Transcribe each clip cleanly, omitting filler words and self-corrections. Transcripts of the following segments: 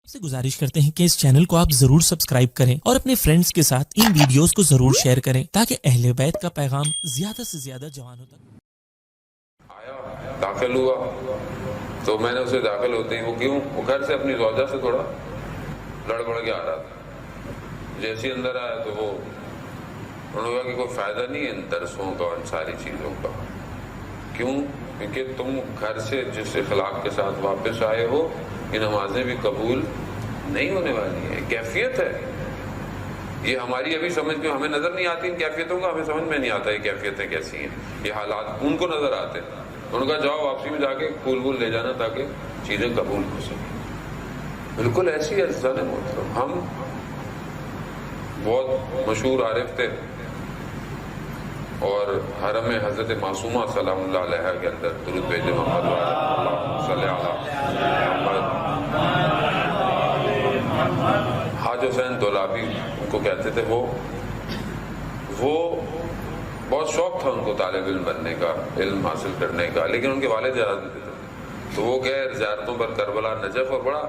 آپ سے گزارش کرتے ہیں کہ اس چینل کو آپ ضرور سبسکرائب کریں اور اپنے فرینڈز کے ساتھ ان ویڈیوز کو ضرور شیئر کریں تاکہ اہل بیت کا پیغام زیادہ سے زیادہ جوانوں تک آیا داخل ہوا تو میں نے اسے داخل ہوتے ہی وہ گھر سے اپنی زوجہ سے تھوڑا لڑ بڑ کے آ رہا تھا. جیسے اندر آیا تو انہوں نے کہا کہ کوئی فائدہ نہیں ہے ان درسوں کا ان ساری چیزوں کا. کیوں؟ کیونکہ تم گھر سے جس اخلاق کے ساتھ واپس آئے ہو یہ نمازیں بھی قبول نہیں ہونے والی ہیں. کیفیت ہے یہ ہماری ابھی سمجھ میں ہمیں نظر نہیں آتی ان کیفیتوں کا, ہمیں سمجھ میں نہیں آتا یہ کیفیتیں کیسی ہیں, یہ حالات ان کو نظر آتے ہیں. انہوں نے کہا جاؤ واپسی میں جا کے پھول لے جانا تاکہ چیزیں قبول ہو سکیں. بالکل ایسی عزت ہے محترم. ہم بہت مشہور عارف تھے اور حرم حضرت معصومہ سلام اللہ علیہ کے اندر درود بھیجے محمد اللہم صلی علی محمد. حاج حسین دولابی ان کو کہتے تھے. وہ بہت شوق تھا ان کو طالب علم بننے کا, علم حاصل کرنے کا, لیکن ان کے والد اجازت دیتے تھے. تو وہ گئے زیارتوں پر کربلا نجف اور بڑا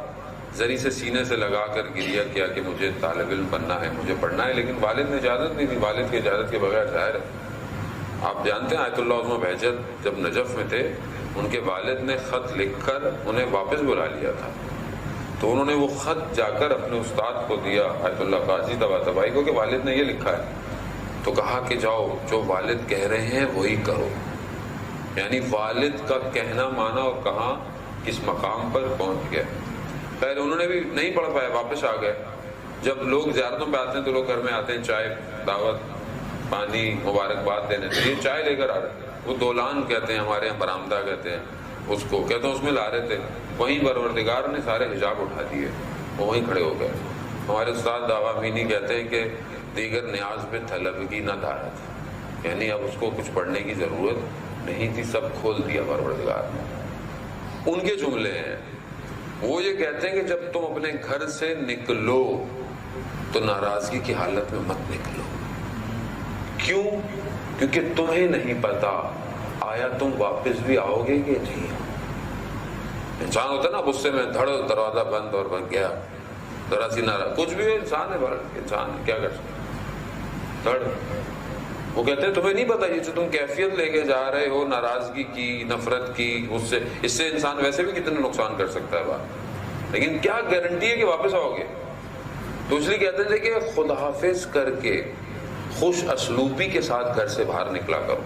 ذری سے سینے سے لگا کر گریہ کیا کہ مجھے طالب علم بننا ہے, مجھے پڑھنا ہے, لیکن والد نے اجازت نہیں دی. والد کی اجازت کے بغیر ظاہر ہے آپ جانتے ہیں آیت اللہ عظمہ بہجت جب نجف میں تھے ان کے والد نے خط لکھ کر انہیں واپس بلا لیا تھا. تو انہوں نے وہ خط جا کر اپنے استاد کو دیا آیت اللہ قاضی طباطبائی کو کہ والد نے یہ لکھا ہے. تو کہا کہ جاؤ جو والد کہہ رہے ہیں وہی کرو. یعنی والد کا کہنا مانا اور کہاں کس مقام پر پہنچ گئے. پہلے انہوں نے بھی نہیں پڑھ پایا, واپس آ گئے. جب لوگ زیارتوں پہ آتے ہیں تو لوگ گھر میں آتے ہیں چائے دعوت پانی مبارکباد دینے سے, یہ چائے لے کر آ رہے تھے. وہ دولان کہتے ہیں ہمارے یہاں برآمدہ کہتے ہیں اس کو, کہتے ہیں اس میں لا رہے تھے. وہیں پروردگار نے سارے حجاب اٹھا دیے, وہ وہیں کھڑے ہو گئے. ہمارے استاد دعویٰ مینی کہتے ہیں کہ دیگر نیاز پہ طلبگی نہ دارت, یعنی اب اس کو کچھ پڑھنے کی ضرورت نہیں تھی, سب کھول دیا پروردگار نے. ان کے جملے ہیں وہ یہ کہتے ہیں کہ جب تم اپنے گھر سے نکلو تو ناراضگی کی حالت میں مت نکلو. کیوں؟ کیونکہ تمہیں نہیں پتا آیا تم واپس بھی آؤ گے کہ نہیں. انسان ہوتا ہے نا غصے میں دھڑ دروازہ بند اور بن گیا, ذرا سی ناراض, کچھ بھی انسان ہے, انسان ہے, کیا کر سکتا دھڑ. وہ کہتے ہیں تمہیں نہیں پتا یہ جو تم کیفیت لے کے جا رہے ہو ناراضگی کی, نفرت کی, اس سے انسان ویسے بھی کتنے نقصان کر سکتا ہے بات, لیکن کیا گارنٹی ہے کہ واپس آؤ گے. تو اس لیے کہتے ہیں کہ خدا حافظ کر کے خوش اسلوبی کے ساتھ گھر سے باہر نکلا کرو.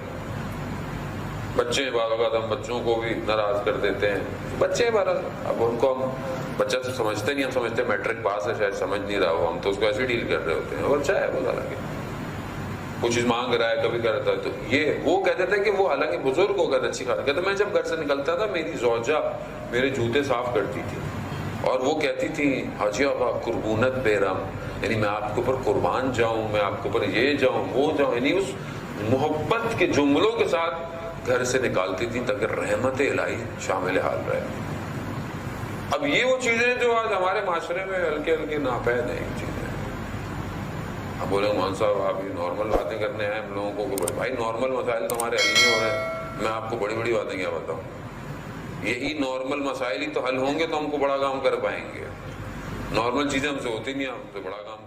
بچے بعض اوقات ہم بچوں کو بھی ناراض کر دیتے ہیں. بچے بہرحال اب ان کو ہم بچہ تو سمجھتے نہیں, ہم سمجھتے میٹرک پاس ہے شاید سمجھ نہیں رہا ہو, ہم تو اس کو ایسے ڈیل کر رہے ہوتے ہیں. وہ بچہ ہے, وہ حالانکہ کچھ چیز مانگ رہا ہے کبھی کرتا ہے. تو یہ وہ کہتے تھے کہ وہ حالانکہ بزرگ ہو گئے اچھی خاص, کہتے میں جب گھر سے نکلتا تھا میری زوجہ میرے جوتے صاف کرتی تھی اور وہ کہتی تھی حاجی آقا قربونت بیرم, یعنی میں آپ کے اوپر قربان جاؤں, میں آپ کے اوپر یہ جاؤں وہ جاؤں, یعنی اس محبت کے جملوں کے ساتھ گھر سے نکالتی تھی تاکہ رحمت الہی شامل حال رہے. اب یہ وہ چیزیں جو آج ہمارے معاشرے میں ہلکے ہلکے ناپید ہیں چیزیں. اب بولے مان صاحب آپ یہ نارمل باتیں کرنے ہیں ہم لوگوں کو, بھائی نارمل مسائل تو ہمارے حل نہیں ہو رہے ہیں, میں آپ کو بڑی بڑی باتیں کیا بتاؤں. یہی نارمل مسائل ہی تو حل ہوں گے تو ہم کو بڑا کام کر پائیں گے. نارمل چیزیں ہم سے ہوتی نہیں, ہم سے بڑا کام